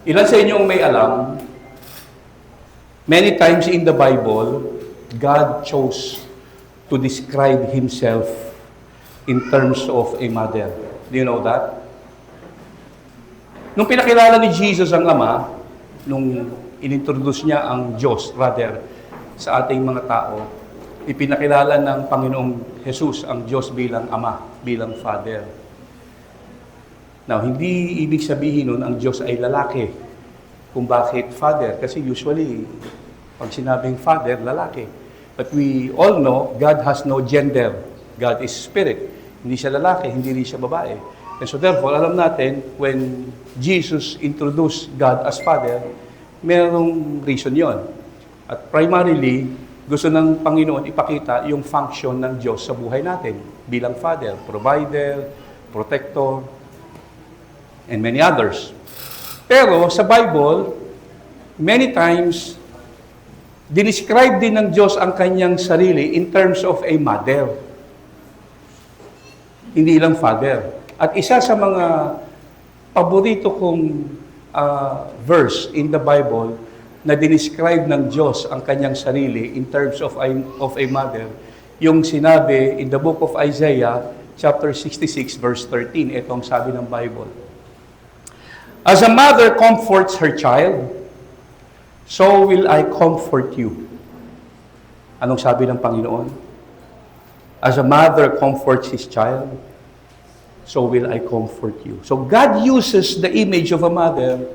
Ilan sa inyo ang may alam, many times in the Bible, God chose to describe Himself in terms of a mother. Do you know that? Nung pinakilala ni Jesus ang Ama, nung inintroduce niya ang Diyos, rather, sa ating mga tao, ipinakilala ng Panginoong Jesus ang Diyos bilang Ama, bilang Father. Now, hindi ibig sabihin nun ang Diyos ay lalaki. Kung bakit Father? Kasi usually, pag sinabing Father, lalaki. But we all know, God has no gender. God is Spirit. Hindi siya lalaki, hindi rin siya babae. And so therefore, alam natin, when Jesus introduced God as Father, merong reason yon. At primarily, gusto ng Panginoon ipakita yung function ng Diyos sa buhay natin bilang Father, Provider, Protector, and many others. Pero sa Bible, many times, dinescribe din ng Diyos ang kanyang sarili in terms of a mother. Hindi lang Father. At isa sa mga paborito kong verse in the Bible na dinescribe ng Diyos ang kanyang sarili in terms of a mother, yung sinabi in the book of Isaiah, chapter 66, verse 13. Ito ang sabi ng Bible. As a mother comforts her child, so will I comfort you. Anong sabi ng Panginoon? As a mother comforts his child, so will I comfort you. So God uses the image of a mother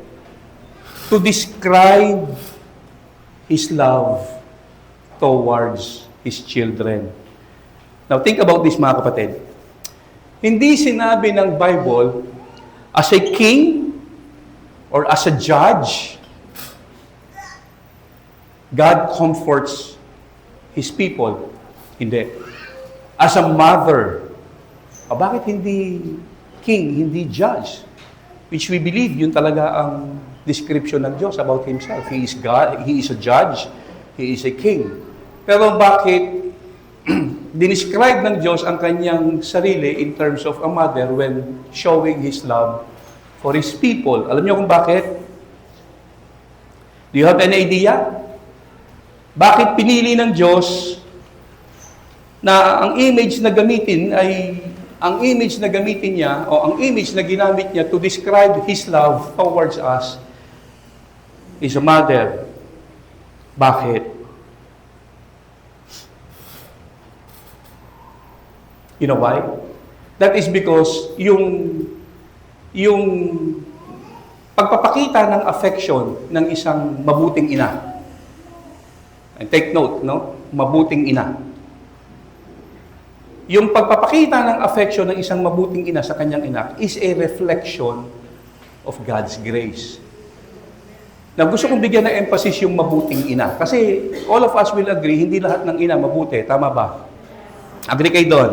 to describe His love towards His children. Now think about this, mga kapatid. Hindi sinabi ng Bible, as a king or as a judge, God comforts His people. Hindi. As a mother, bakit hindi king, hindi judge? Which we believe, yun talaga ang description ng Diyos about Himself. He is God, He is a judge, He is a king. Pero bakit dinescribe ng Diyos ang kanyang sarili in terms of a mother when showing His love for His people? Alam niyo kung bakit? Do you have any idea? Bakit pinili ng Diyos na ang image na gamitin niya, o ang image na ginamit niya to describe His love towards us is a mother. Bakit? You know why? That is because yung pagpapakita ng affection ng isang mabuting ina. And take note, no? Mabuting ina. Yung pagpapakita ng affection ng isang mabuting ina sa kanyang anak is a reflection of God's grace. Now, gusto kong bigyan ng emphasis yung mabuting ina. Kasi all of us will agree, hindi lahat ng ina mabuti. Tama ba? Agree kayo doon?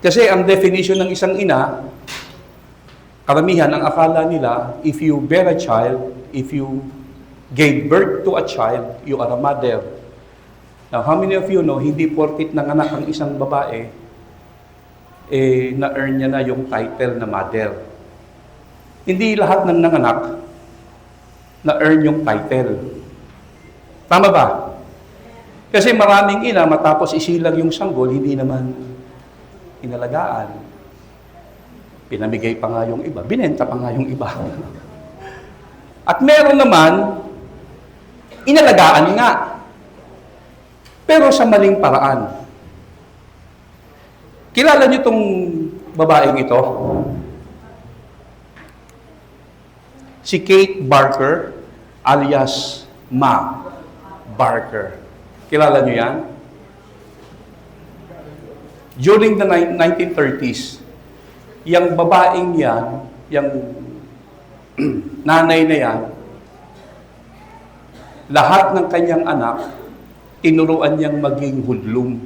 Kasi ang definition ng isang ina, karamihan ang akala nila, if you bear a child, if you gave birth to a child, you are a mother. Now, how many of you know, hindi porkit nanganak ang isang babae, na-earn niya na yung title na mother. Hindi lahat ng nanganak na-earn yung title. Tama ba? Kasi maraming ina, matapos isilang yung sanggol, hindi naman inalagaan. Pinamigay pa nga yung iba, binenta pa nga yung iba. At meron naman, inalagaan nga. Pero sa maling paraan. Kilala niyo itong babaeng ito? Si Kate Barker, alias Ma Barker. Kilala niyo yan? During the 1930s, yung babaeng yan, yung nanay na yan, lahat ng kanyang anak, tinuruan niyang maging hoodlum.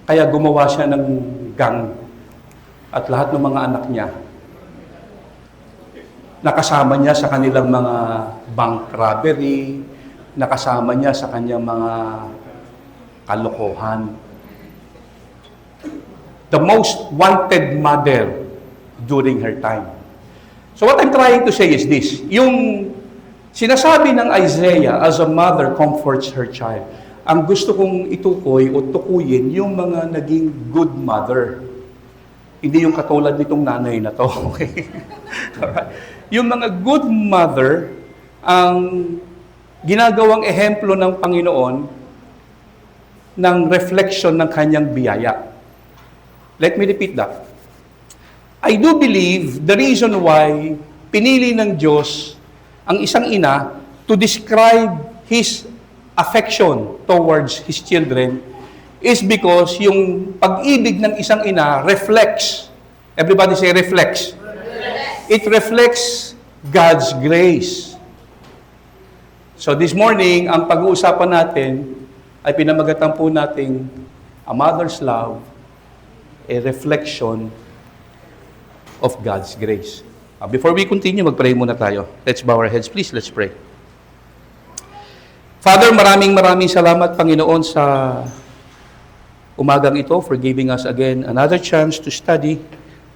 Kaya gumawa siya ng gang. At lahat ng mga anak niya, nakasama niya sa kanilang mga bank robbery, nakasama niya sa kanyang mga kalokohan. The most wanted mother during her time. So what I'm trying to say is this. Yung sinasabi ng Isaiah, as a mother comforts her child, ang gusto kong itukoy o tukuyin yung mga naging good mother. Hindi yung katulad nitong nanay na to. Okay? Alright? Yung mga good mother, ang ginagawang ehemplo ng Panginoon ng reflection ng kanyang biyaya. Let me repeat that. I do believe the reason why pinili ng Diyos ang isang ina to describe His affection towards His children is because yung pag-ibig ng isang ina reflects. Everybody say reflects. It reflects God's grace. So this morning, ang pag-uusapan natin ay pinamagatan po nating a mother's love, a reflection of God's grace. Before we continue, mag-pray muna tayo. Let's bow our heads, please. Let's pray. Father, maraming salamat, Panginoon, sa umagang ito for giving us again another chance to study,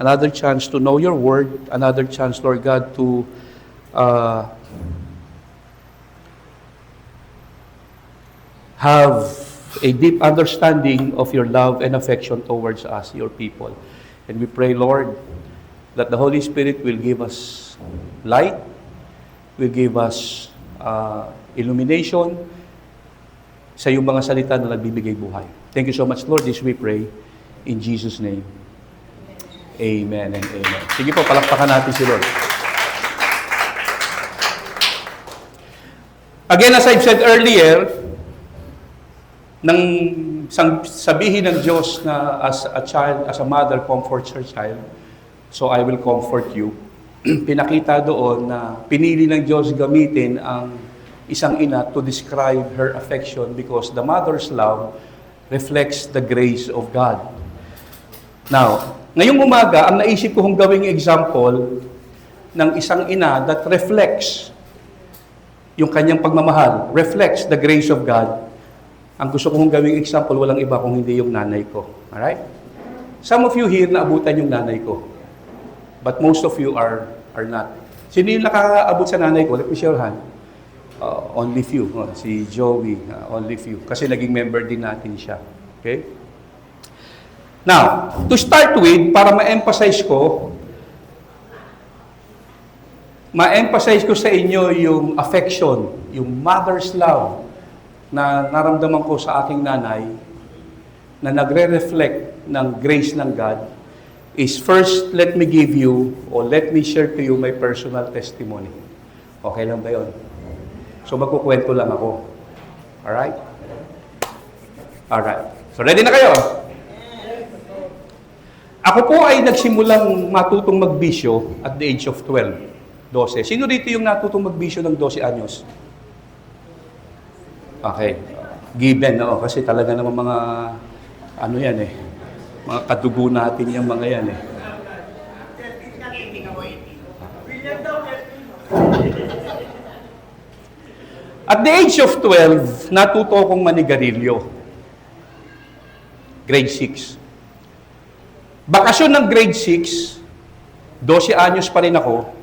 another chance to know your word, another chance, Lord God, to have a deep understanding of your love and affection towards us, your people. And we pray, Lord, that the Holy Spirit will give us light, will give us illumination sa iyong mga salita na nagbibigay buhay. Thank you so much, Lord. This we pray in Jesus' name. Amen and amen. Sige po, palakpakan natin si Lord. Again, as I've said earlier, nang sabihin ng Diyos na as a child, as a mother comforts her child, so I will comfort you. Pinakita doon na pinili ng Diyos gamitin ang isang ina to describe her affection because the mother's love reflects the grace of God. Now, ngayong umaga, ang naisip ko kong gawing example ng isang ina that reflects yung kanyang pagmamahal, reflects the grace of God. Ang gusto kong gawing example, walang iba kung hindi yung nanay ko. Alright? Some of you here, naabutan yung nanay ko. But most of you are not. Sino yung nakakaabot sa nanay ko? Let me show your hand. Only few. Si Joey, only few. Kasi naging member din natin siya. Okay? Now, to start with, para ma-emphasize ko sa inyo yung affection, yung mother's love na naramdaman ko sa aking nanay na nagre-reflect ng grace ng God is first, let me give you or let me share to you my personal testimony. Okay lang ba yun? So magkukwento lang ako. Alright? Alright. So ready na kayo? Ako po ay nagsimulang matutong magbisyo at the age of 12. 12. Sino dito yung natutong magbisyo ng 12 anyos? Okay. Given, no? Kasi talaga naman mga, ano yan eh, mga kadugo natin yung mga yan eh. At the age of 12, natuto akong manigarilyo. Grade 6. Bakasyon ng grade 6, 12 anyos pa rin ako,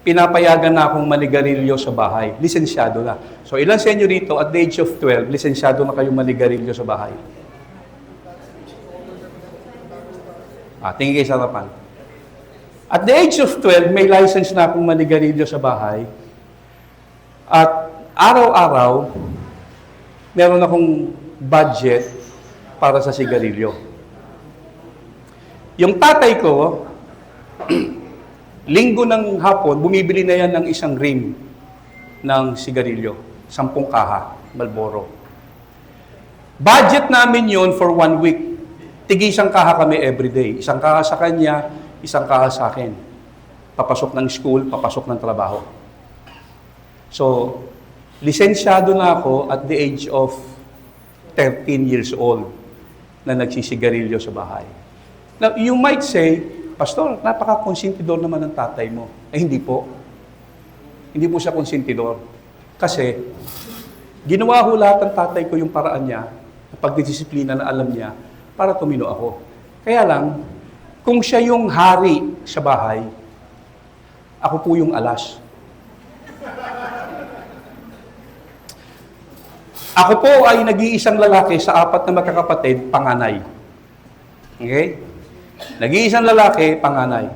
pinapayagan na akong manigarilyo sa bahay. Lisensyado na. So ilan sa inyo rito, at the age of 12, lisensyado na kayong manigarilyo sa bahay? Tingin kayo sa harapan. At the age of 12, may license na akong manigarilyo sa bahay. At araw-araw, meron akong budget para sa sigarilyo. Yung tatay ko, linggo ng hapon, bumibili na yan ng isang rim ng sigarilyo. 10 kaha, Marlboro. Budget namin yon for 1 week. Tig-isang kaha kami everyday. 1 kaha sa kanya, 1 kaha sa akin. Papasok ng school, papasok ng trabaho. So, lisensyado na ako at the age of 13 years old na nagsisigarilyo sa bahay. Now, you might say, Pastor, napaka-konsentidor naman ng tatay mo. Hindi po. Hindi po siya konsentidor. Kasi, ginawa ho lahat ng tatay ko yung paraan niya, pagdidisiplina na alam niya, para tumino ako. Kaya lang, kung siya yung hari sa bahay, Ako po yung alas. Ako po ay nag-iisang lalaki sa 4 na magkakapatid, panganay. Okay? Nag-iisang lalaki, panganay.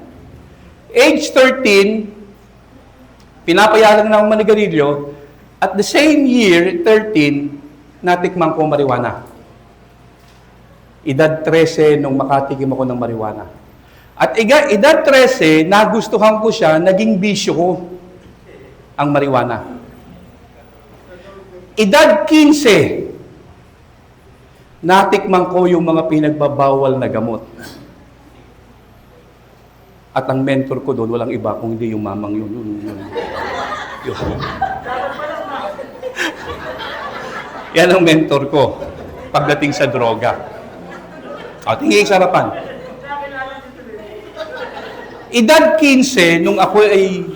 Age 13, pinapayagan na akong manigarilyo. At the same year, 13, natikman ko marijuana. Edad 13 nung makatikim ako ng marijuana. At edad 13, nagustuhan ko siya, naging bisyo ko ang marijuana. Edad 15, natikman ko yung mga pinagbabawal na gamot. At ang mentor ko doon, walang iba kung hindi yung mamang yun. Yan ang mentor ko pagdating sa droga. O, tingin sa harapan. Edad 15, nung ako ay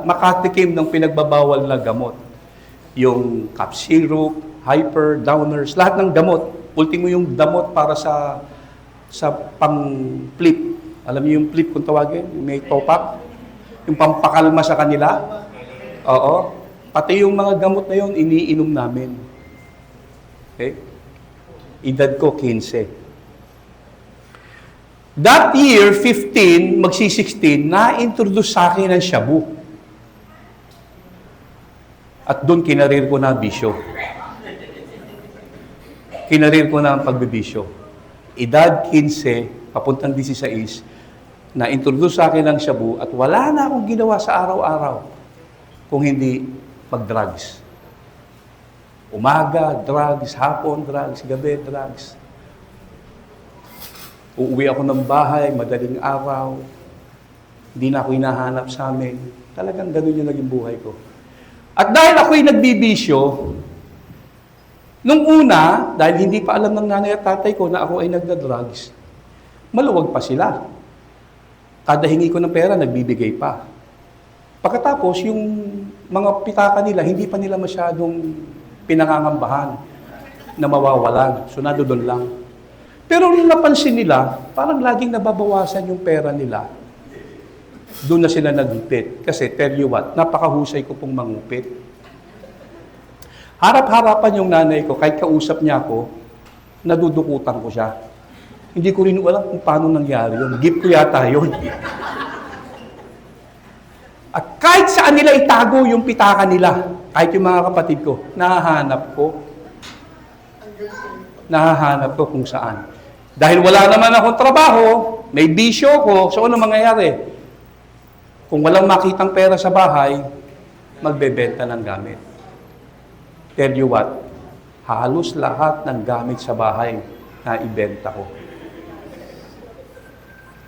makatikim ng pinagbabawal na gamot, yung cough syrup, hyper, downers, lahat ng gamot. Ultimo yung damot para sa pang-flip. Alam niyo yung flip kung tawagin? Yung may top-up? Yung pampakalma sa kanila? Oo. Pati yung mga gamot na yun, iniinom namin. Okay? Edad ko, 15. That year, 15, magsi-16, na-introduce sa akin ang shabu. At doon kinarir ko na bisyo. Kinarir ko na ang pagbibisyo. Edad 15, papuntang 16, na-introduce sa akin ang shabu at wala na akong ginawa sa araw-araw kung hindi mag-drugs. Umaga, drugs. Hapon, drugs. Gabi, drugs. Uuwi ako ng bahay, madaling araw. Hindi na ako hinahanap sa amin. Talagang ganun yung naging buhay ko. At dahil ako'y nagbibisyo, nung una, dahil hindi pa alam ng nanay at tatay ko na ako ay nagda-drugs, maluwag pa sila. Kada hingi ko ng pera, nagbibigay pa. Pagkatapos, yung mga pitaka nila, hindi pa nila masyadong pinangangambahan na mawawalan. So, doon lang. Pero nung napansin nila, parang laging nababawasan yung pera nila. Doon na sila nagupit. Kasi, tell you what, napakahusay ko pong mangupit. Harap-harapan yung nanay ko, kahit kausap niya ako, nadudukutan ko siya. Hindi ko rin alam kung paano nangyari yun. Gift ko yata yun. At kahit saan nila itago yung pitaka nila, kahit yung mga kapatid ko, nahahanap ko. Nahahanap ko kung saan. Dahil wala naman akong trabaho, may bisyo ko, so ano mangyayari? Kung walang makitang pera sa bahay, magbebenta ng gamit. Tell you what, halos lahat ng gamit sa bahay na ibenta ko.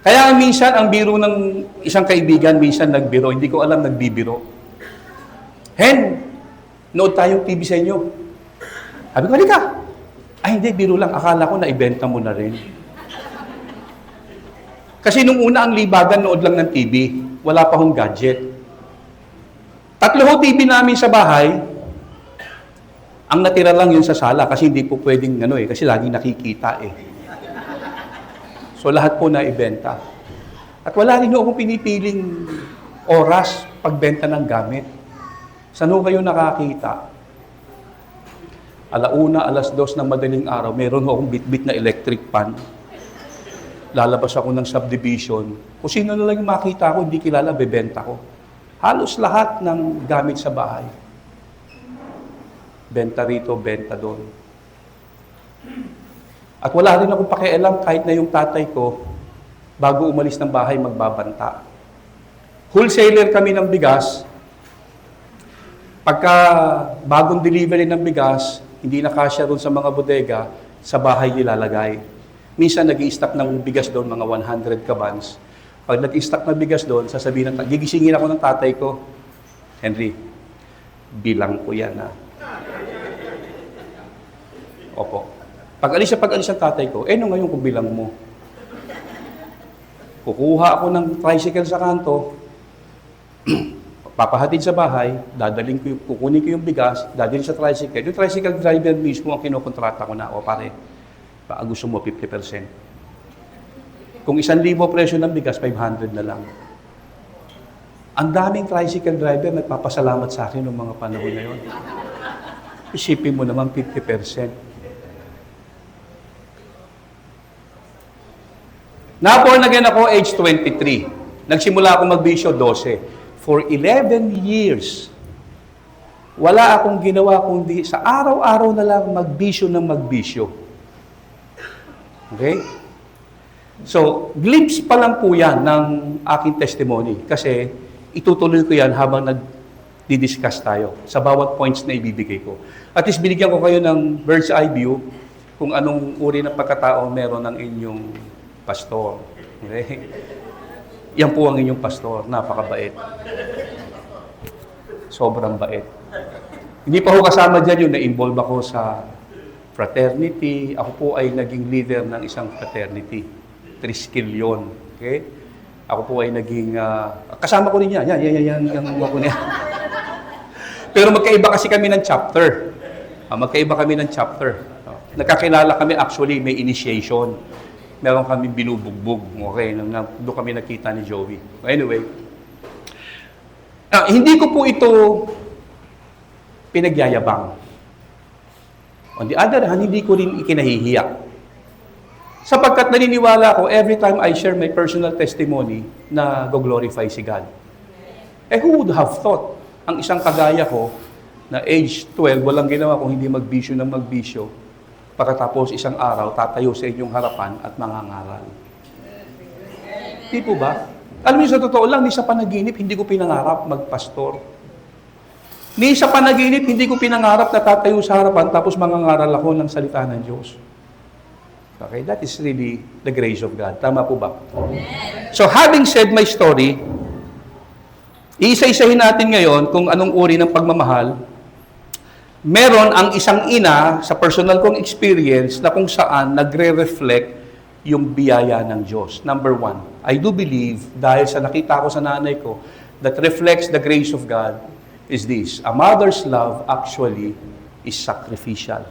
Kaya minsan, ang biro ng isang kaibigan, minsan nagbiro, hindi ko alam nagbibiro. Hen, nood tayong TV sa inyo. Sabi ko, halika. Ay, hindi, biro lang. Akala ko na ibenta mo na rin. Kasi nung una ang libagan, nood lang ng TV. Wala pa hong gadget. 3 TV namin sa bahay. Ang natira lang yun sa sala kasi hindi po pwedeng kasi laging nakikita eh. So lahat po na ibenta. At wala rin akong pinipiling oras pagbenta ng gamit. Saan ho kayo nakakita? 1:00, 2:00 ng madaling araw, meron akong bitbit na electric pan. Lalabas ako ng subdivision. Kung sino na lang yung makita ko, hindi kilala, bebenta ko. Halos lahat ng gamit sa bahay. Benta rito, benta doon. At wala rin akong pakialam kahit na yung tatay ko, bago umalis ng bahay, magbabanta. Wholesaler kami ng bigas. Pagka bagong delivery ng bigas, hindi na kasya doon sa mga bodega, sa bahay nilalagay. Minsan nag-i-stock ng bigas doon, mga 100 kabans. Pag nag-i-stock na bigas doon, sasabihin gigisingin ako ng tatay ko, Henry, bilang ko yan ha. Opo. Pag-alis ng tatay ko, no ngayon kung bilang mo. Kukuha ako ng tricycle sa kanto, papahatid sa bahay, kukunin ko yung bigas, dadalhin sa tricycle. Yung tricycle driver mismo ang kinokontrata ko na, pare, baka gusto mo 50%. Kung 1,000 presyo ng bigas, 500 na lang. Ang daming tricycle driver nagpapasalamat sa akin noong mga panahon na yun. Isipin mo naman 50%. Na-born again ako age 23. Nagsimula ako magbisyo 12. For 11 years, wala akong ginawa kundi sa araw-araw na lang magbisyo ng magbisyo. Okay? So, glimpse pa lang po yan ng aking testimony kasi itutuloy ko yan habang nag-discuss tayo sa bawat points na ibibigay ko. At least binigyan ko kayo ng bird's eye view kung anong uri ng pagkatao meron ng inyong pastor. Okay? Yan po ang inyong pastor. Napakabait. Sobrang bait. Hindi pa ho kasama dyan yung na-involve ako sa fraternity. Ako po ay naging leader ng isang fraternity. Triskill yun. Okay? Ako po ay naging... kasama ko rin yan. Yan ko niya. Pero magkaiba kasi kami ng chapter. Magkaiba kami ng chapter. Nagkakilala kami, actually, may initiation. Meron kami binubugbog. Okay? Doon kami nakita ni Joey. Anyway, hindi ko po ito pinagyayabang. On the other hand, hindi ko rin ikinahihiya. Sapagkat naniniwala ko, every time I share my personal testimony na go-glorify si God. Who would have thought, ang isang kagaya ko, na age 12, walang ginawa kung hindi magbisyo ng magbisyo, pagkatapos isang araw, tatayo sa inyong harapan at mangangaral. Di po ba? Alam niyo, sa totoo lang, ni sa panaginip, hindi ko pinangarap magpastor. Ni sa panaginip, hindi ko pinangarap na tatayo sa harapan tapos mangangaral ako ng salita ng Diyos. Okay, that is really the grace of God. Tama po ba? So, having said my story, iisa-isahin natin ngayon kung anong uri ng pagmamahal. Meron ang isang ina sa personal kong experience na kung saan nagre-reflect yung biyaya ng Diyos. Number one, I do believe, dahil sa nakita ko sa nanay ko, that reflects the grace of God is this. A mother's love actually is sacrificial.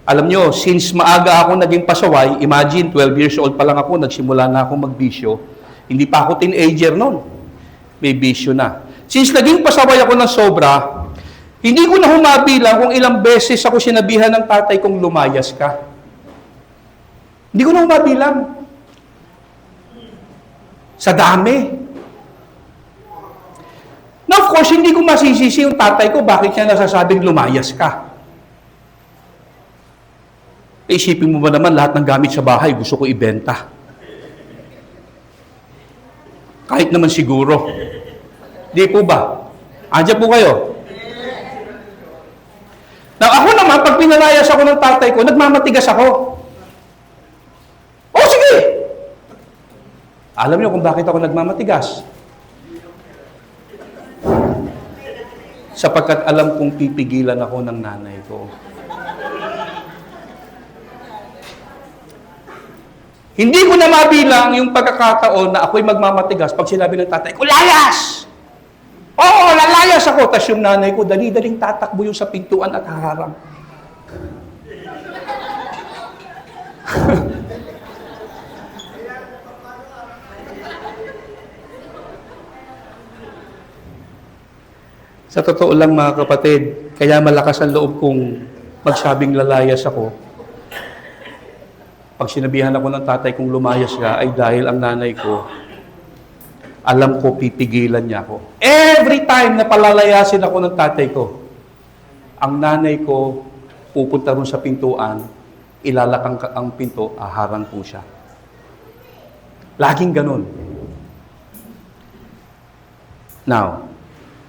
Alam nyo, since maaga ako naging pasaway, imagine, 12 years old pa lang ako, nagsimula na ako magbisyo. Hindi pa ako teenager noon. May bisyo na. Since naging pasaway ako ng sobra, hindi ko na humabilang kung ilang beses ako sinabihan ng tatay kong lumayas ka. Hindi ko na humabilang. Sa dami. Now, of course, hindi ko masisisi yung tatay ko bakit siya nasasabing lumayas ka. Isipin mo ba naman lahat ng gamit sa bahay gusto ko ibenta? Kahit naman siguro. Di po ba? Andiyan po kayo. Now, ako naman, pag pinalayas ako ng tatay ko, nagmamatigas ako. Oh, sige! Alam niyo kung bakit ako nagmamatigas? Sapagkat alam kong pipigilan ako ng nanay ko. Hindi ko na mabilang yung pagkakataon na ako'y magmamatigas pag sinabi ng tatay ko, layas! Oo, lalayas ako. Tapos yung nanay ko, dali-daling tatakbo yung sa pintuan at haharang. Sa totoo lang mga kapatid, kaya malakas ang loob kong magsabing lalayas ako. Pag sinabihan ako ng tatay kong lumayas ka, ay dahil ang nanay ko, alam ko pipigilan niya ako. Every time na palalayasin ako ng tatay ko, ang nanay ko pupunta rin sa pintuan, ilalakang ang pinto, aharang po siya. Laging ganun. Now,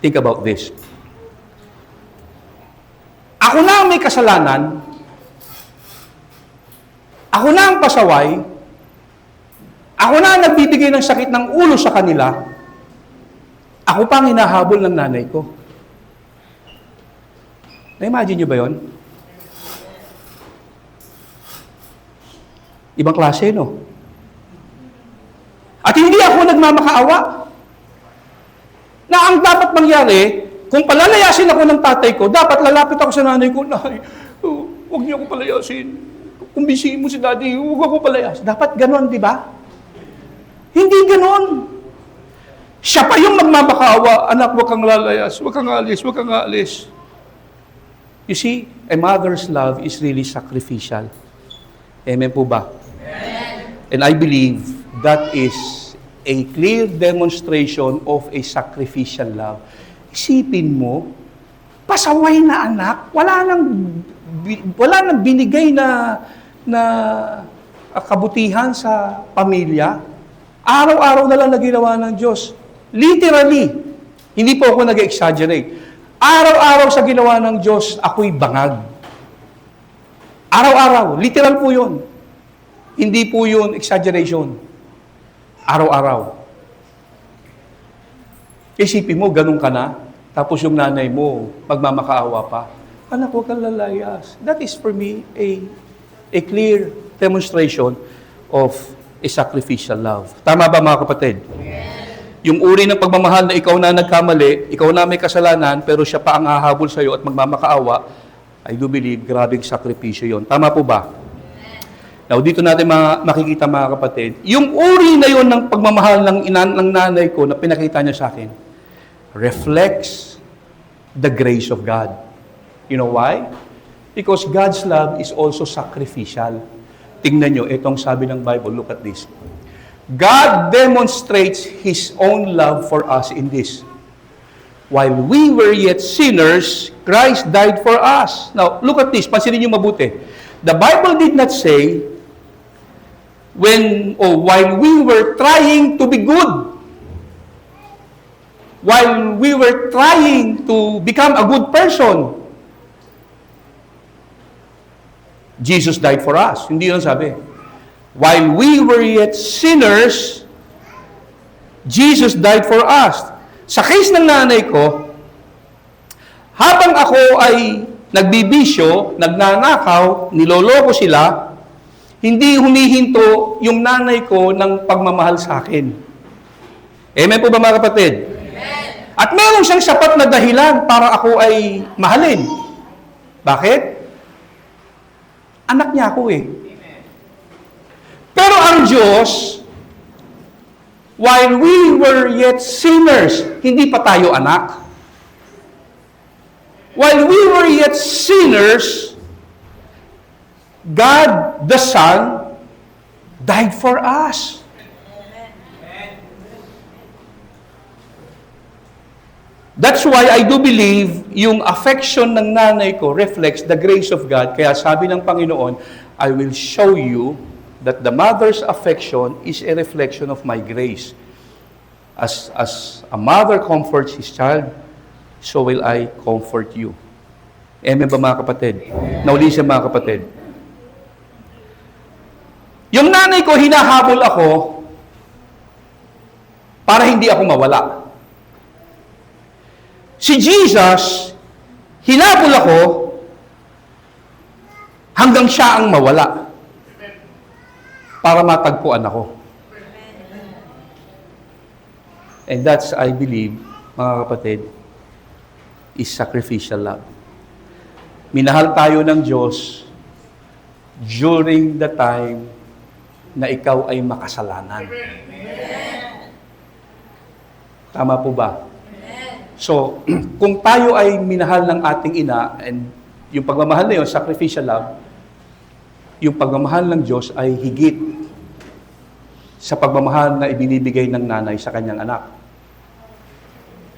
think about this. Ako na ang may kasalanan, ako na ang pasaway, ako na ang nagbibigay ng sakit ng ulo sa kanila, ako pa ang hinahabol ng nanay ko. Na-imagine nyo ba yun? Ibang klase, no? At hindi ako nagmamakaawa. Na ang dapat mangyari, kung palalayasin ako ng tatay ko, dapat lalapit ako sa nanay ko, Nay, huwag niyo ako palayasin. Kumbisiin mo si daddy, huwag ako palayasin. Dapat ganon, di ba? Hindi ganon. Siya pa yung magmamakaawa, anak, huwag kang lalayas, huwag kang alis, huwag kang alis. You see, a mother's love is really sacrificial. Amen po ba? Amen. And I believe that is a clear demonstration of a sacrificial love. Isipin mo, pasaway na anak, wala nang binigay na kabutihan sa pamilya. Araw-araw na lang na ginawa ng Diyos. Literally, hindi po ako nag-exaggerate. Araw-araw sa ginawa ng Diyos, ako'y bangag. Araw-araw, literal po yun. Hindi po yun exaggeration. Araw-araw. Isipin mo, ganun ka na, tapos yung nanay mo, magmamakaawa pa. Anak, huwag kang lalayas. That is for me a clear demonstration of a sacrificial love. Tama ba mga kapatid? Yes. Yung uri ng pagmamahal na ikaw na nagkamali, ikaw na may kasalanan, pero siya pa ang hahabol sa iyo at magmamakaawa, I do believe, grabing sakripisyo yon. Tama po ba? Now, dito natin makikita mga kapatid, yung uri na yon ng pagmamahal ng nanay ko na pinakita niya sa akin, reflects the grace of God. You know why? Because God's love is also sacrificial. Tingnan nyo, itong sabi ng Bible, look at this. God demonstrates His own love for us in this. While we were yet sinners, Christ died for us. Now, look at this. Pansinin nyo mabuti. The Bible did not say, while we were trying to be good, while we were trying to become a good person, Jesus died for us. Hindi yun sabi. While we were yet sinners, Jesus died for us. Sa case ng nanay ko, habang ako ay nagbibisyo, nagnanakaw, niloloko sila, hindi humihinto yung nanay ko ng pagmamahal sa akin. Amen po ba mga kapatid? Amen. At meron siyang sapat na dahilan para ako ay mahalin. Bakit? Anak niya ako eh. Pero ang Diyos, while we were yet sinners, hindi pa tayo anak. While we were yet sinners, God the Son died for us. That's why I do believe yung affection ng nanay ko reflects the grace of God. Kaya sabi ng Panginoon, I will show you that the mother's affection is a reflection of my grace. As a mother comforts his child, so will I comfort you. Amen ba mga kapatid? Now listen mga kapatid. Yung nanay ko, hinahabol ako para hindi ako mawala. Si Jesus, hinabol ako hanggang siya ang mawala para matagpuan ako. And that's, I believe, mga kapatid, is sacrificial love. Minahal tayo ng Diyos during the time na ikaw ay makasalanan. Tama po ba? So, kung tayo ay minahal ng ating ina, and yung pagmamahal na yun, sacrificial love, yung pagmamahal ng Diyos ay higit sa pagmamahal na ibinibigay ng nanay sa kanyang anak.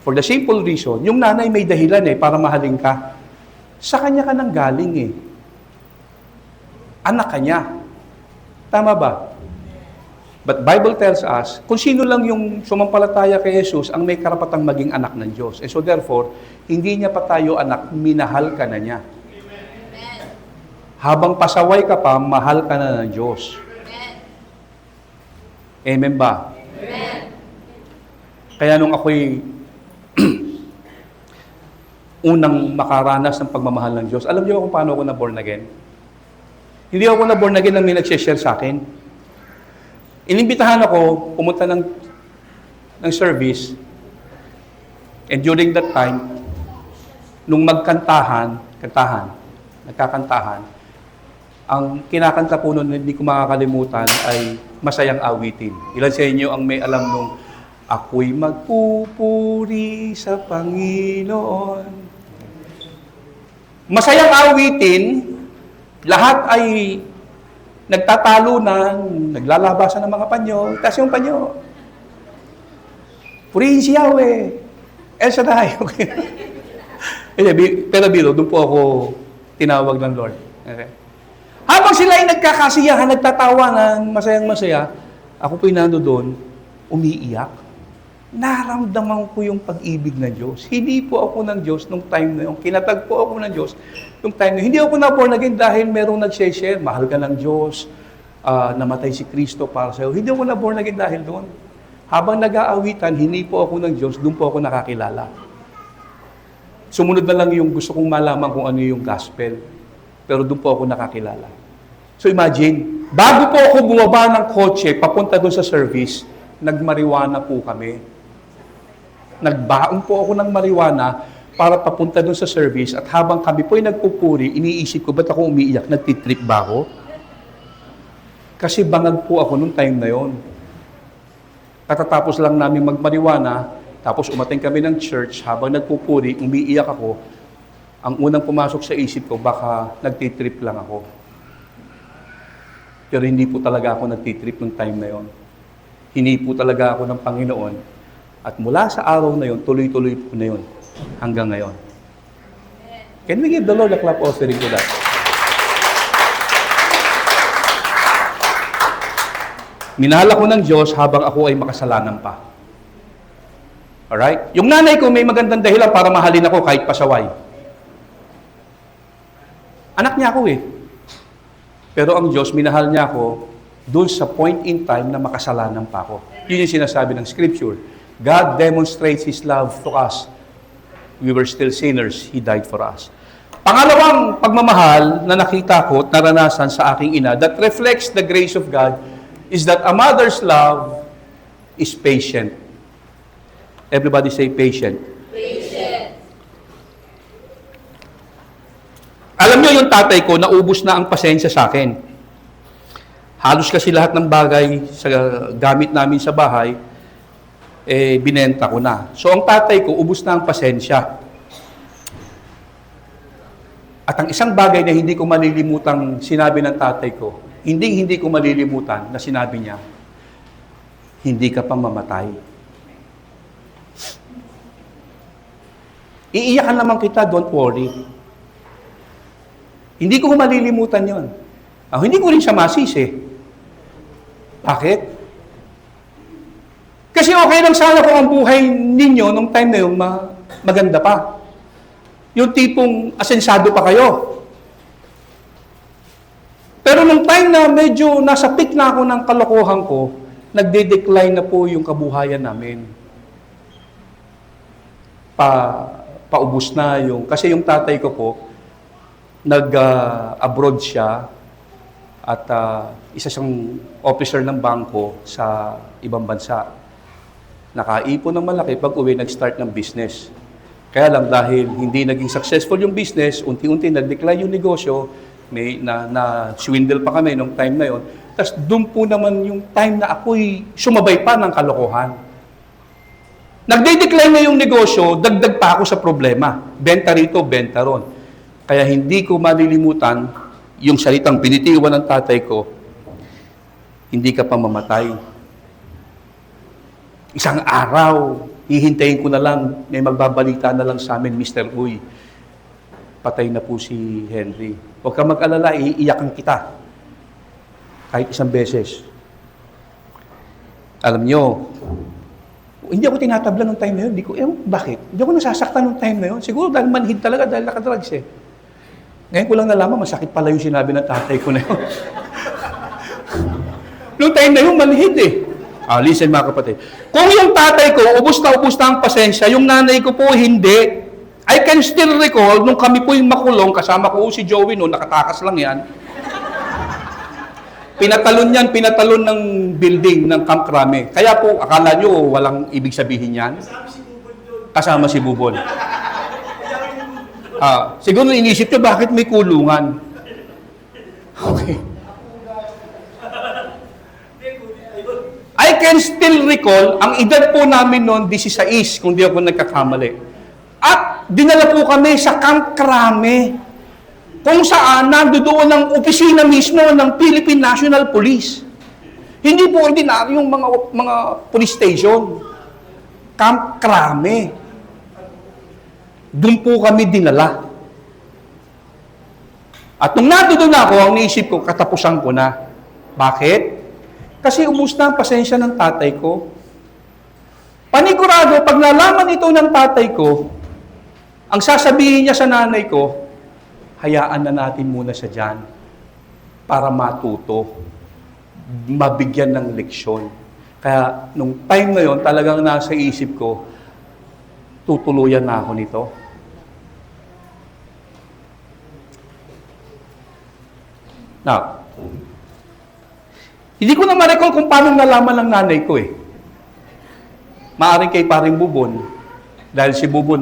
For the simple reason, yung nanay may dahilan para mahalin ka. Sa kanya ka nang galing Anak ka niya. Tama ba? But Bible tells us, kung sino lang yung sumampalataya kay Jesus ang may karapatang maging anak ng Diyos. And so therefore, hindi niya pa tayo anak, minahal ka na niya. Amen. Habang pasaway ka pa, mahal ka na ng Diyos. Amen ba? Amen. Kaya nung ako'y unang makaranas ng pagmamahal ng Diyos, alam niyo kung paano ako na-born again? Hindi ako na-born again nang may nag-share sa akin. Inimbitahan ako, pumunta ng service, and during that time, nung nagkakantahan, ang kinakanta po nun, hindi ko makakalimutan, ay Masayang Awitin. Ilan sa inyo ang may alam nung Ako'y magpupuri sa Panginoon. Masayang awitin, lahat ay nagtatalunan, naglalabasan ng mga panyo, tapos yung panyo, purihin si Yahweh, El Shaddai. Okay. Pero biro, doon po ako tinawag ng Lord. Okay. Habang sila ay nagkakasiyahan, nagtatawanan, masayang-masaya, ako po'y nando doon, umiiyak. Naramdaman ko yung pag-ibig ng Diyos. Hindi po ako ng Diyos nung time na yun. Kinatag po ako ng Diyos nung time na yun. Hindi ako na-born again dahil merong nag-share, mahal ka ng Diyos, namatay si Kristo para sa'yo. Hindi ako na-born again dahil doon. Habang nag-aawitan, hindi po ako ng Diyos, doon po ako nakakilala. Sumunod na lang yung gusto kong malaman kung ano yung gospel. Pero doon po ako nakakilala. So imagine, bago po ako bumaba ng kotse, papunta doon sa service, nagmariwana po kami. Nagbaon po ako ng mariwana para papunta doon sa service at habang kami po ay nagpupuri, iniisip ko, ba't ako umiiyak? Nagtitrip ba ako? Kasi bangag po ako nung time na yon. Katatapos lang namin magmariwana, tapos umating kami ng church, habang nagpupuri, umiiyak ako. Ang unang pumasok sa isip ko, baka nagtitrip lang ako. Pero hindi po talaga ako nagtitrip nung time na yon. Hindi po talaga ako ng Panginoon. At mula sa araw na yon, tuloy-tuloy po na yon hanggang ngayon. Can we give the Lord a clap offering to that? Minahal ako ng Diyos habang ako ay makasalanan pa. Alright? Yung nanay ko may magandang dahilan para mahalin ako kahit pasaway. Anak niya ako eh. Pero ang Diyos, minahal niya ako doon sa point in time na makasalanan pa ako. Yun yung sinasabi ng Scripture. God demonstrates His love to us. We were still sinners. He died for us. Pangalawang pagmamahal na nakita ko at naranasan sa aking ina that reflects the grace of God is that a mother's love is patient. Everybody say patient. Patient. Alam niyo yung tatay ko, naubos na ang pasensya sa akin. Halos kasi lahat ng bagay sa gamit namin sa bahay, binenta ko na. So ang tatay ko, ubos na ang pasensya. At ang isang bagay na hindi ko malilimutang sinabi ng tatay ko, hindi ko malilimutan na sinabi niya, hindi ka pa mamatay. Iiyakan naman kita, don't worry. Hindi ko malilimutan yon. Hindi ko rin siya masisi. Bakit? Kasi okay lang sana kung ang buhay ninyo nung time na yun maganda pa. Yung tipong asensado pa kayo. Pero nung time na medyo nasa peak na ako ng kalokohan ko, nagde-decline na po yung kabuhayan namin. Paubos na yung... Kasi yung tatay ko po, nag-abroad siya at isa siyang officer ng bangko sa ibang bansa. Nakaipon ng malaki, pag-uwi, nag-start ng business. Kaya lang dahil hindi naging successful yung business, unti-unti nag-decline yung negosyo, may na-swindle pa kami nung time na yon. Tapos doon po naman yung time na ako'y sumabay pa ng kalokohan. Nagde-decline na yung negosyo, dagdag pa ako sa problema. Benta rito, benta ron. Kaya hindi ko malilimutan yung salitang binitiwan ng tatay ko, hindi ka pa mamatay. Isang araw, hihintayin ko na lang, may magbabalita na lang sa amin, Mr. Uy, patay na po si Henry. Huwag ka mag-alala, iiyakan kita. Kahit isang beses. Alam nyo, hindi ako tinatabla nung time na yun. Bakit? Hindi ako nasasaktan nung time na yun. Siguro dahil manhid talaga, dahil nakadrugs eh. Ngayon ko lang nalaman, masakit pala yung sinabi ng tatay ko na yun. Nung time na yun, manhid eh. Listen mga kapatid. Kung yung tatay ko, ubos na ang pasensya, yung nanay ko po hindi. I can still recall, nung kami po yung makulong, kasama ko si Joey noon, nakatakas lang yan. Pinatalon ng building ng Camp Crame. Kaya po, akala nyo walang ibig sabihin yan? Kasama si Bubon. Siguro inisip nyo, bakit may kulungan? Okay. I I can still recall, ang edad po namin noon, 16, kung di ako nagkakamali. At dinala po kami sa Camp Crame, kung saan nandoon ang opisina mismo ng Philippine National Police. Hindi po ordinaryong mga police station. Camp Crame. Doon po kami dinala. At nung nandoon ako, ang naisip ko, katapusan ko na. Bakit? Kasi ubus na ang pasensya ng tatay ko. Panigurado, pag nalaman ito ng tatay ko, ang sasabihin niya sa nanay ko, hayaan na natin muna siya dyan para matuto, mabigyan ng leksyon. Kaya nung time na yon, talagang nasa isip ko, tutuluyan na ako nito. Now, hindi ko na ma-recall kung paano nalaman ng nanay ko eh. Maaring kay paring Bubon, dahil si Bubon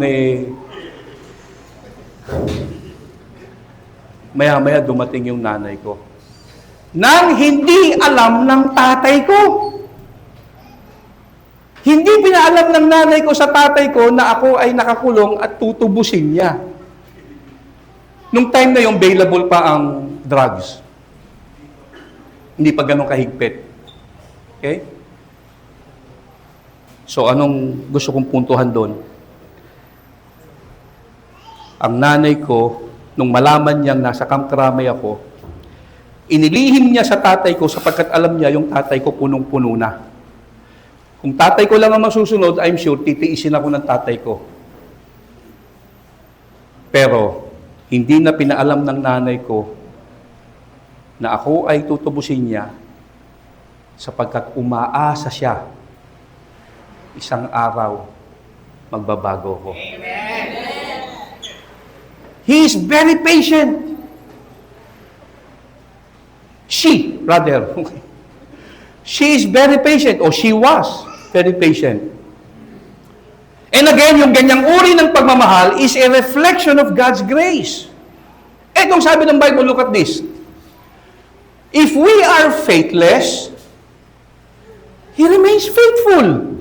maya-maya dumating yung nanay ko. Nang hindi alam ng tatay ko. Hindi pinaalam ng nanay ko sa tatay ko na ako ay nakakulong at tutubusin niya. Nung time na yung available pa ang drugs. Hindi pa ganun kahigpit. Okay? So, anong gusto kong puntuhan doon? Ang nanay ko, nung malaman niyang nasa Camp Crame ako, inilihim niya sa tatay ko sapagkat alam niya yung tatay ko punong-puno na. Kung tatay ko lang ang masusunod, I'm sure titiisin ako ng tatay ko. Pero, hindi na pinaalam ng nanay ko na ako ay tutubusin niya sapagkat umaasa siya isang araw magbabago ko. Amen. He is very patient. She, rather. She is very patient, or she was very patient. And again, yung ganyang uri ng pagmamahal is a reflection of God's grace. Etong sabi ng Bible, look at this. If we are faithless, He remains faithful.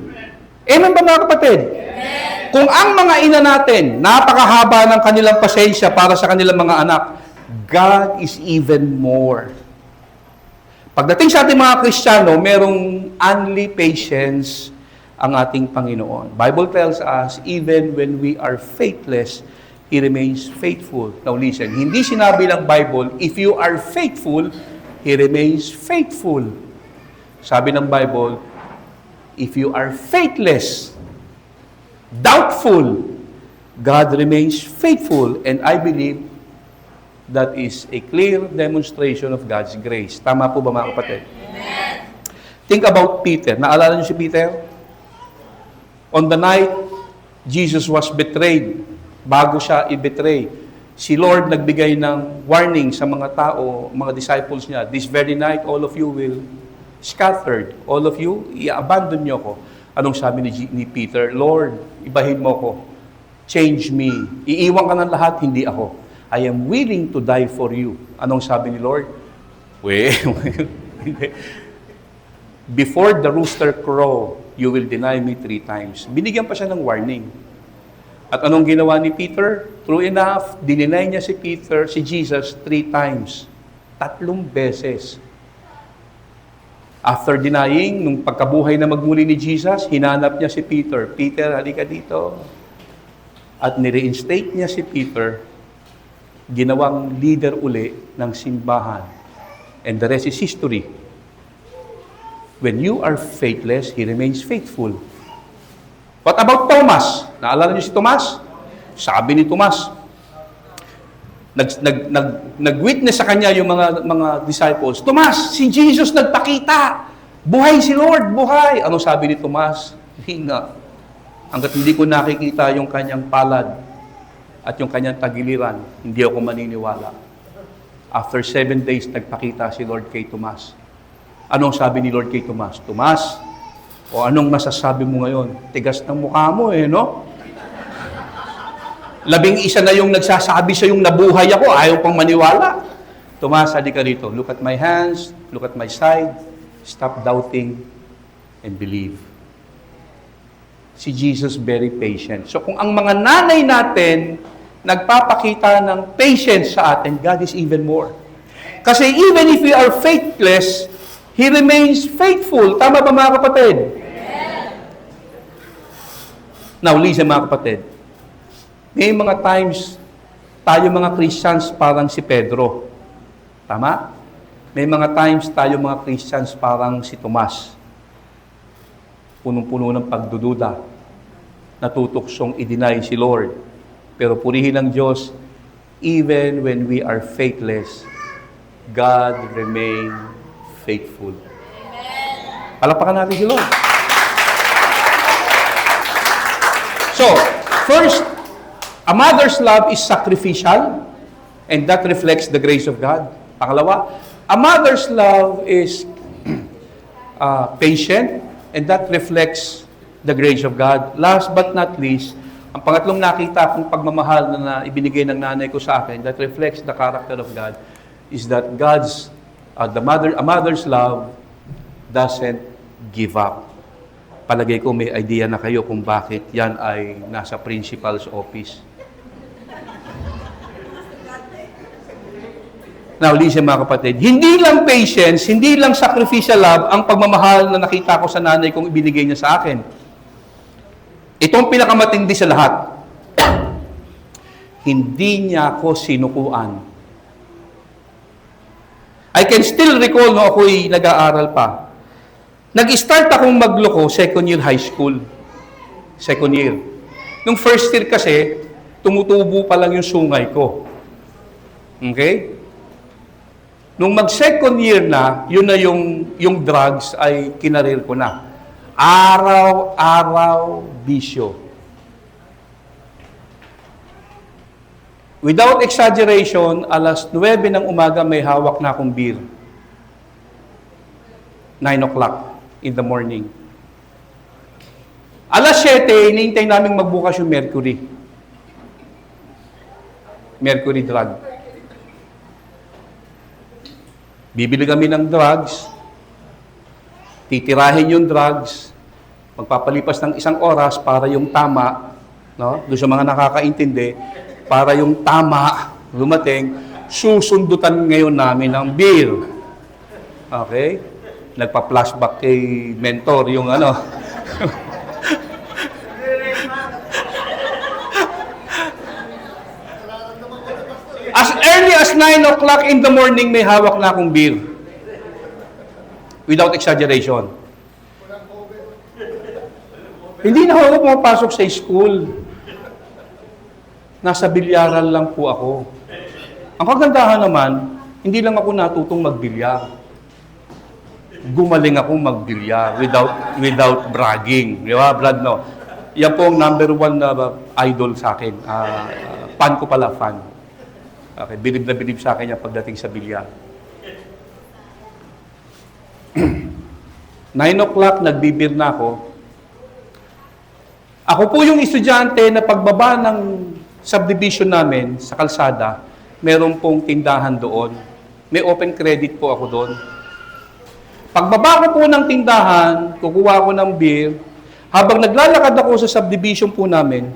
Amen ba mga kapatid? Amen. Kung ang mga ina natin, napakahaba ng kanilang pasensya para sa kanilang mga anak, God is even more. Pagdating sa ating mga Kristiyano, merong unli patience ang ating Panginoon. Bible tells us, even when we are faithless, He remains faithful. Now listen, hindi sinabi ng Bible, if you are faithful, He remains faithful. Sabi ng Bible, if you are faithless, doubtful, God remains faithful. And I believe that is a clear demonstration of God's grace. Tama po ba mga kapatid? Amen. Think about Peter. Naalala niyo si Peter? On the night, Jesus was betrayed. Bago siya i-betray, si Lord nagbigay ng warning sa mga tao, mga disciples niya, this very night, all of you will scattered. All of you, i-abandon niyo ko. Anong sabi ni Peter? Lord, ibahin mo ko. Change me. Iiwan ka ng lahat, hindi ako. I am willing to die for you. Anong sabi ni Lord? Before the rooster crow, you will deny me 3 times. Binigyan pa siya ng warning. At anong ginawa ni Peter? True enough, dininay niya si Peter, si Jesus, 3 times. 3 beses. After denying, nung pagkabuhay na magmuli ni Jesus, hinanap niya si Peter. Peter, halika dito. At nireinstate niya si Peter, ginawang leader uli ng simbahan. And the rest is history. When you are faithless, He remains faithful. What about Thomas? Naalala niyo si Thomas? Sabi ni Thomas, nag-witness sa kanya yung mga disciples, Tomas, si Jesus nagpakita. Buhay si Lord, buhay. Ano sabi ni Tomas? Hindi nga. Hanggat hindi ko nakikita yung kanyang palad at yung kanyang tagiliran, hindi ako maniniwala. After 7 days, nagpakita si Lord kay Tomas. Anong sabi ni Lord kay Tomas? Tomas, o anong masasabi mo ngayon? Tigas ng mukha mo no? 11 na yung nagsasabi sa yung nabuhay ako, ayaw pang maniwala. Tomas, halika rito. Look at my hands, look at my side. Stop doubting and believe. Si Jesus very patient. So kung ang mga nanay natin nagpapakita ng patience sa atin, God is even more. Kasi even if we are faithless, He remains faithful. Tama ba mga kapatid? Now, listen mga kapatid. May mga times, tayo mga Christians parang si Pedro. Tama? May mga times tayo mga Christians parang si Tomas. Punong-puno ng pagdududa. Natutuksong i-deny si Lord. Pero purihin ng Diyos, even when we are faithless, God remain faithful. Palakpakan natin si Lord. So, first, a mother's love is sacrificial, and that reflects the grace of God. Pangalawa, a mother's love is patient, and that reflects the grace of God. Last but not least, ang pangatlong nakita kong pagmamahal na ibinigay ng nanay ko sa akin, that reflects the character of God, is that a mother's love doesn't give up. Palagay ko may idea na kayo kung bakit yan ay nasa principal's office. Now, listen mga kapatid, hindi lang patience, hindi lang sacrificial love ang pagmamahal na nakita ko sa nanay kong ibinigay niya sa akin. Itong pinakamatindi sa lahat. Hindi niya ako sinukuan. I can still recall no ako'y nag-aaral pa. Nag-start akong magloko second year high school. Second year. Nung first year kasi, tumutubo pa lang yung sungay ko. Okay? Nung mag-second year na, yun na yung drugs ay kinarir ko na. Araw-araw bisyo. Without exaggeration, alas 9 ng umaga may hawak na akong beer. 9 o'clock in the morning. Alas 7, hinihintay namin magbukas yung Mercury. Mercury drug. Bibili kami ng drugs, titirahin yung drugs, magpapalipas ng 1 oras para yung tama, no? Doon sa mga nakakaintindi, para yung tama lumating, susundutan ngayon namin ng beer. Okay? Nagpa-flashback kay mentor yung ano. As early as 9 o'clock in the morning, may hawak na akong beer. Without exaggeration. Hindi na ako pumapasok sa school. Nasa bilyaran lang po ako. Ang kagandahan naman, hindi lang ako natutong magbilyar. Gumaling ako magbilyar without bragging. Di ba, Brad, no? Yan po ang number 1 na idol sa akin. Fan ko pala, fan. Okay, bilib na bilib sa akin yung pagdating sa bilyar. 9 o'clock, nagbibir na ako. Ako po yung estudyante na pagbaba ng subdivision namin sa kalsada, meron pong tindahan doon. May open credit po ako doon. Pagbaba ko po ng tindahan, kukuha ko ng beer, habang naglalakad ako sa subdivision po namin,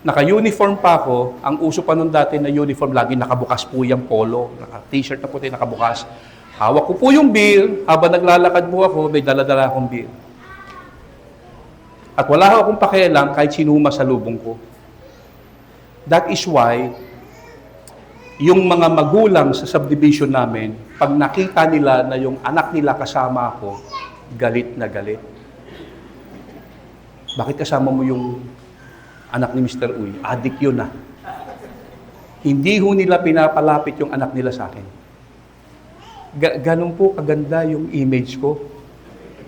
naka-uniform pa ako, ang uso pa nun dati na uniform, lagi nakabukas po yung polo, naka-t-shirt na puti, nakabukas. Hawak ko po yung beer, habang naglalakad po ako, may dala-dala akong beer. At wala akong pakialam kahit sino masalubong ko. That is why, yung mga magulang sa subdivision namin, pag nakita nila na yung anak nila kasama ako, galit na galit. Bakit kasama mo yung anak ni Mr. Uy? Adik yun ah. Hindi ho nila pinapalapit yung anak nila sa akin. Ganun po kaganda yung image ko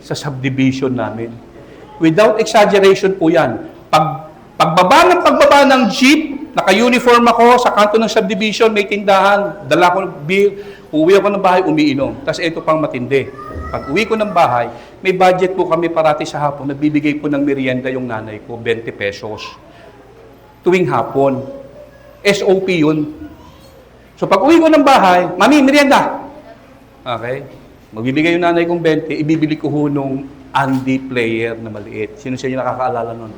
sa subdivision namin. Without exaggeration po yan. Pagbaba ng jeep, naka-uniform ako sa kanto ng subdivision, may tindahan, dala ko ng beer, uwi ako ng bahay, umiinom. Tapos ito pang matindi. Pag uwi ko ng bahay, may budget po kami parati sa hapon, nagbibigay po ng merienda yung nanay ko, 20 pesos. Tuwing hapon. SOP yun. So pag uwi ko ng bahay, Mami, merienda! Okay? Magbibigay yung nanay kong 20, ibibili ko ho nung Andy Player na maliit. Sino sa inyo nakakaalala nun?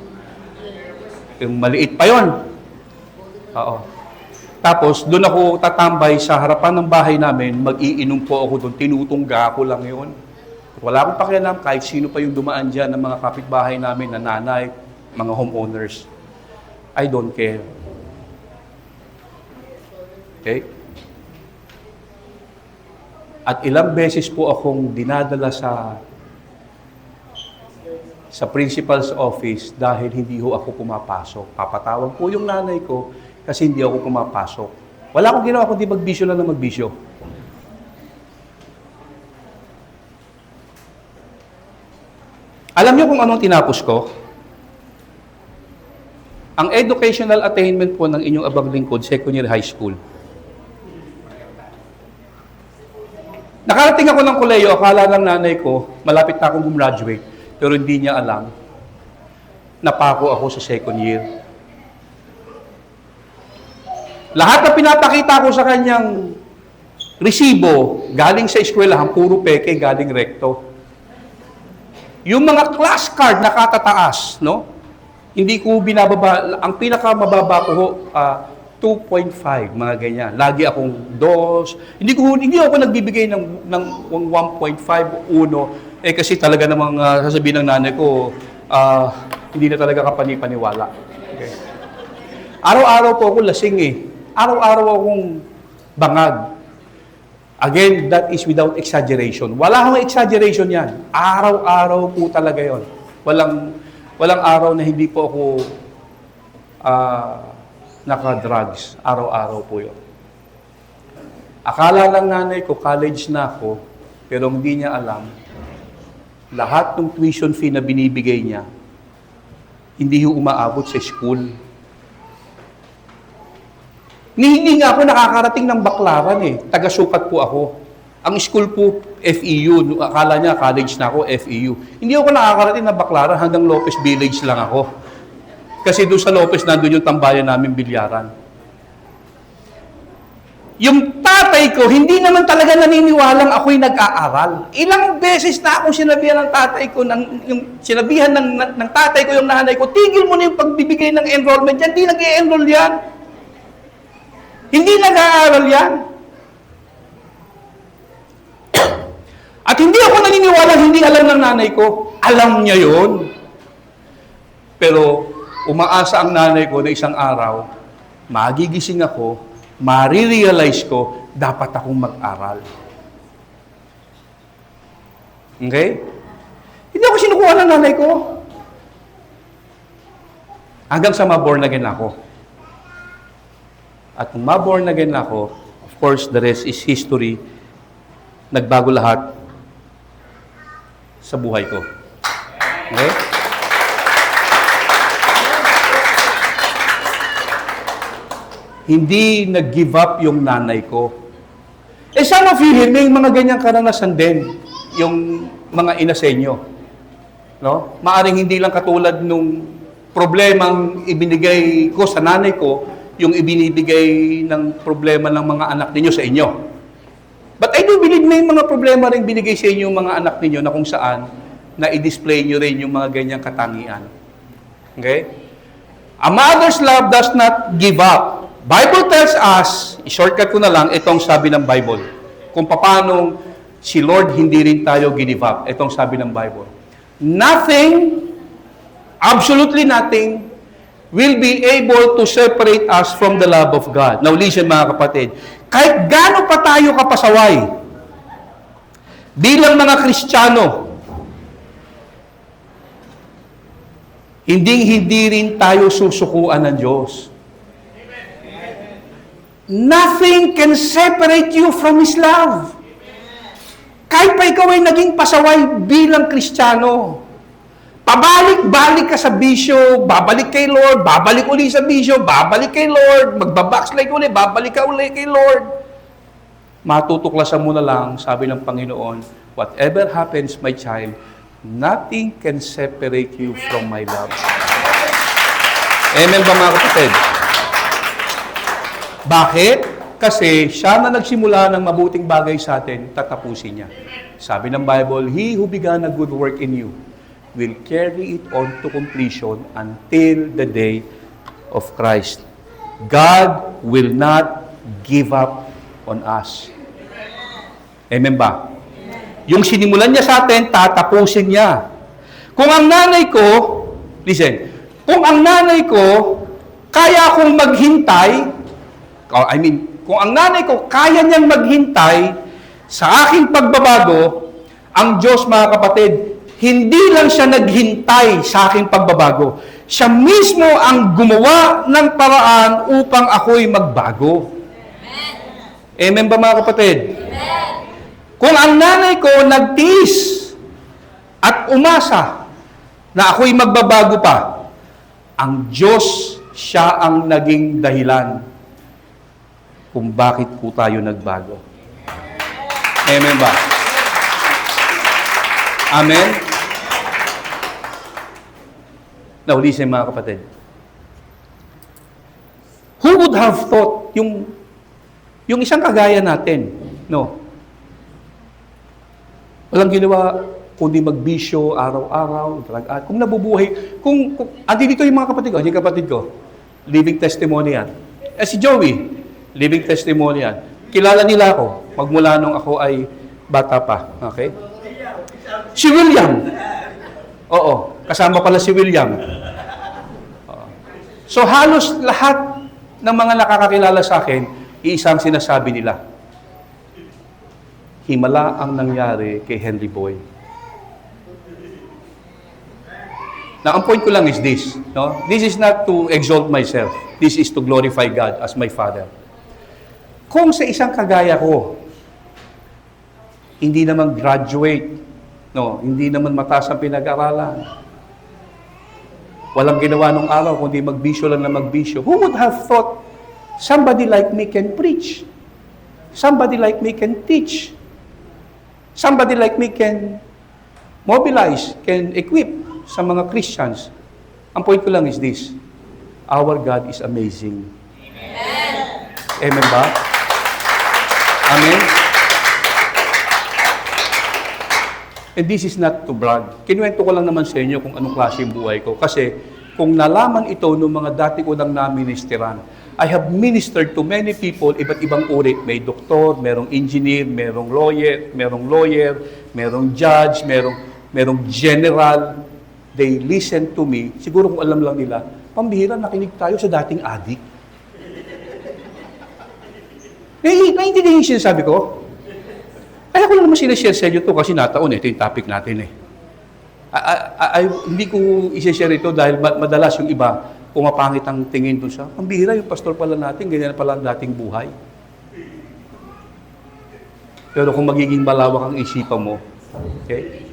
Yung maliit pa yon. Oo. Tapos, doon ako tatambay sa harapan ng bahay namin, mag-iinom po ako doon, tinutungga ko lang yon. Wala akong pakialam kahit sino pa yung dumaan dyan ng mga kapitbahay namin na nanay, mga homeowners. I don't care. Okay? At ilang beses po akong dinadala sa principal's office dahil hindi ho ako pumapasok. Papatawag po yung nanay ko kasi hindi ako pumapasok. Wala akong ginawa kundi magbisyo lang na magbisyo. Alam niyo kung anong tinapos ko? Ang educational attainment po ng inyong abang lingkod, second year high school. Nakarating ako ng koleyo, akala ng nanay ko, malapit na akong gumraduate, pero hindi niya alam, napako ako sa second year. Lahat na pinapakita ko sa kanyang resibo, galing sa eskwelahan, puro peke, galing rekto. Yung mga class card na katataas, no? Hindi ko binababa, ang pinakamababa ko, 2.5, mga ganyan. Lagi akong dos. Hindi ako nagbibigay ng 1.5, 1. Kasi talaga namang sasabihin ng nanay ko, hindi na talaga kapani-paniwala. Okay. Araw-araw po ako lasing eh. Araw-araw akong bangag. Again, that is without exaggeration. Wala akong exaggeration yan. Araw-araw po talaga yon. Walang araw na hindi po ako naka-drugs. Araw-araw po yun. Akala lang nanay ko, college na ako, pero hindi niya alam, lahat ng tuition fee na binibigay niya, hindi yung umaabot sa school. Hindi nga ako nakakarating ng Baklaran eh. Taga-Sukat po ako. Ang school po, FEU. Akala niya, college na ako, FEU. Hindi ako nakakarating ng Baklaran, hanggang Lopez Village lang ako. Kasi doon sa Lopez, nandun yung tambayan namin bilyaran. Yung tatay ko, hindi naman talaga naniniwalang ako'y nag-aaral. Ilang beses na akong sinabihan ng tatay ko, sinabihan ng tatay ko yung nanay ko, tigil mo na yung pagbibigay ng enrollment yan, hindi nag-e-enroll yan. Hindi nag-aaral yan. At hindi ako naniniwala, hindi alam ng nanay ko. Alam niya yon. Pero umaasa ang nanay ko na isang araw, magigising ako, marirealize ko, dapat akong mag-aral. Okay? Hindi ako sinukuha ng nanay ko. Hanggang sa ma-born again ako. At kung ma-born again ako, of course, the rest is history. Nagbago lahat sa buhay ko. Okay? Hindi nag-give up yung nanay ko. Some of you here, may mga ganyang karanasan din, yung mga inasenyo. No? Maaring hindi lang katulad nung problemang ibinigay ko sa nanay ko, yung ibinibigay ng problema ng mga anak ninyo sa inyo. But I do believe may mga problema rin binigay sa inyo mga anak ninyo na kung saan na i-display nyo rin yung mga ganyang katangian. Okay? A mother's love does not give up. Bible tells us, i-shortcut ko na lang, itong sabi ng Bible. Kung paano si Lord hindi rin tayo give up. Itong sabi ng Bible. Nothing, absolutely nothing, will be able to separate us from the love of God. Now listen mga kapatid, kahit gaano pa tayo kapasaway, bilang mga Kristiyano, hindi rin tayo susukuan ng Diyos. Nothing can separate you from His love. Kahit pa ikaw ay naging pasaway bilang Kristiyano, pabalik-balik ka sa bisyo, babalik kay Lord, babalik uli sa bisyo, babalik kay Lord, magbabackslide uli, babalik ka uli kay Lord. Matutuklasan mo na lang, sabi ng Panginoon, whatever happens, my child, nothing can separate you from my love. Amen ba mga kapatid? Bakit? Kasi siya na nagsimula ng mabuting bagay sa atin, tatapusin niya. Sabi ng Bible, He who began a good work in you will carry it on to completion until the day of Christ. God will not give up on us. Amen ba? Yung sinimulan niya sa atin, tatapusin niya. Kung ang nanay ko, listen, kung ang nanay ko, kaya akong maghintay, kung ang nanay ko, kaya niyang maghintay sa aking pagbabago, ang Diyos, mga kapatid, hindi lang siya naghintay sa aking pagbabago. Siya mismo ang gumawa ng paraan upang ako'y magbago. Amen ba, mga kapatid? Amen. Kung ang nanay ko nagtiis at umasa na ako'y magbabago pa, ang Diyos, siya ang naging dahilan kung bakit po tayo nagbago. Amen ba? Amen? Now, listen mga kapatid. Who would have thought yung isang kagaya natin, no? Walang ginawa kundi magbisyo araw-araw, kung nabubuhay, kung andi dito yung mga kapatid ko, living testimony yan. Si Joey, living testimony yan. Kilala nila ako, magmula nung ako ay bata pa. Okay? Si William. Oo, kasama pala si William. So halos lahat ng mga nakakakilala sa akin, iisang sinasabi nila. Himala ang nangyari kay Henry Boy. Now, ang point ko lang is this. No? This is not to exalt myself. This is to glorify God as my Father. Kung sa isang kagaya ko, hindi naman graduate, no, hindi naman mataas ang pinag-aralan, walang ginawa nung araw, kundi magbisyo lang na magbisyo, who would have thought somebody like me can preach? Somebody like me can teach? Somebody like me can mobilize, can equip sa mga Christians? Ang point ko lang is this, our God is amazing. Amen. Amen ba? Amen? And this is not to brag. Kinuwento ko lang naman sa inyo kung anong klase yung buhay ko. Kasi kung nalaman ito ng mga dati ko nang naministeran, I have ministered to many people, iba't ibang uri. May doktor, merong engineer, merong lawyer, merong judge, merong general. They listen to me. Siguro kung alam lang nila, pambihira, nakinig tayo sa dating adik. Naiintindihan yung sinasabi ko? Kaya ko lang naman sinashare sa inyo ito kasi nataon, ito yung topic natin eh. Hindi ko isashare ito dahil madalas yung iba, pumapangit ang tingin doon sa, ang bihira yung pastor pala natin, ganyan pala ang dating buhay. Pero kung magiging malawak ang isipan mo, okay?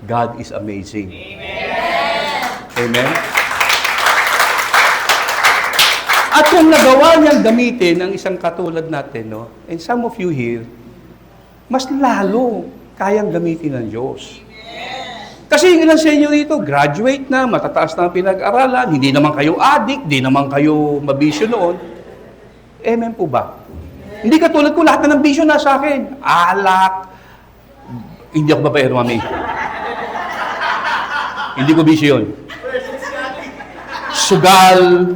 God is amazing. Amen? Amen? At kung nagawa niyang gamitin ang isang katulad natin, no? And some of you here, mas lalo kayang gamitin ng Diyos. Kasi yung ilan sa inyo dito, graduate na, matataas na ang pinag-aralan, hindi naman kayo addict, hindi naman kayo mabisyo noon. Amen po ba? Hindi katulad ko, lahat na ng bisyo na sa akin. Alak. Hindi ako babaero, mami. Hindi ko bisyo yun. Sugal.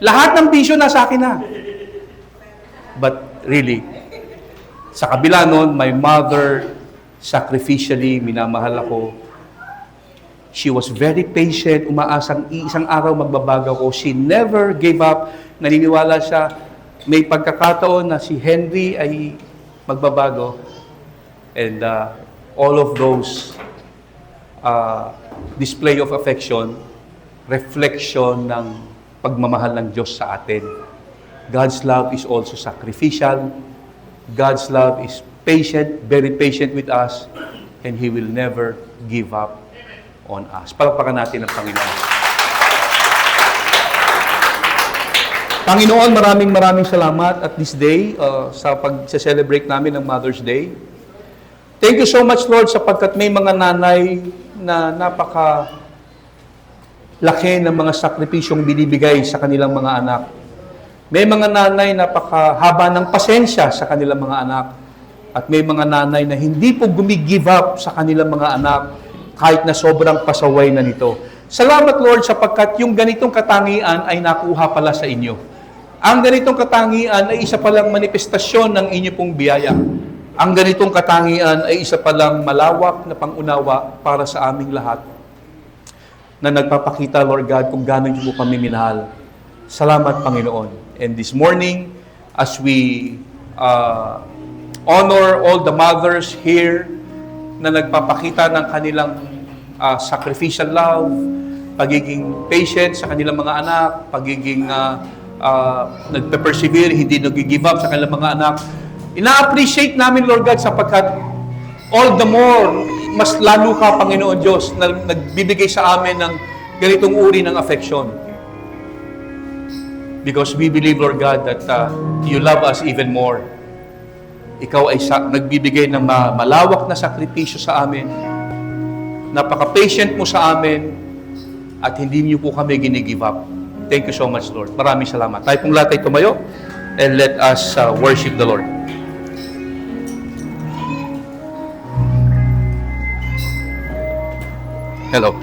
Lahat ng bisyo na sa akin na. But really, sa kabila nun, my mother, sacrificially, minamahal ako. She was very patient, umaasang isang araw magbabago ko. She never gave up. Naniniwala siya, may pagkakataon na si Henry ay magbabago. And all of those display of affection, reflection ng pagmamahal ng Diyos sa atin. God's love is also sacrificial. God's love is patient, very patient with us, and He will never give up on us. Palakpakan natin ang Panginoon. Panginoon, maraming salamat at this day sa pag-celebrate namin ng Mother's Day. Thank you so much, Lord, sapagkat may mga nanay na laki ng mga sakripisyong binibigay sa kanilang mga anak. May mga nanay napakahaba ng pasensya sa kanilang mga anak. At may mga nanay na hindi po gumigive up sa kanilang mga anak kahit na sobrang pasaway na nito. Salamat, Lord, sapagkat yung ganitong katangian ay nakuha pala sa inyo. Ang ganitong katangian ay isa palang manifestasyon ng inyo pong biyaya. Ang ganitong katangian ay isa palang malawak na pangunawa para sa aming lahat na nagpapakita, Lord God, kung gaano niyo po kami minahal. Salamat, Panginoon. And this morning, as we honor all the mothers here na nagpapakita ng kanilang sacrificial love, pagiging patient sa kanilang mga anak, pagiging nagpe-persevere, hindi nag-give up sa kanilang mga anak. Ina-appreciate namin, Lord God, sapagkat all the more, mas lalo ka, Panginoon Diyos, na nagbibigay sa amin ng ganitong uri ng affection. Because we believe, Lord God, that you love us even more. Ikaw ay nagbibigay ng malawak na sakripisyo sa amin. Napaka-patient mo sa amin at hindi niyo po kami gini-give up. Thank you so much, Lord. Maraming salamat. Tayo pong lahat ay tumayo and let us worship the Lord. Hello.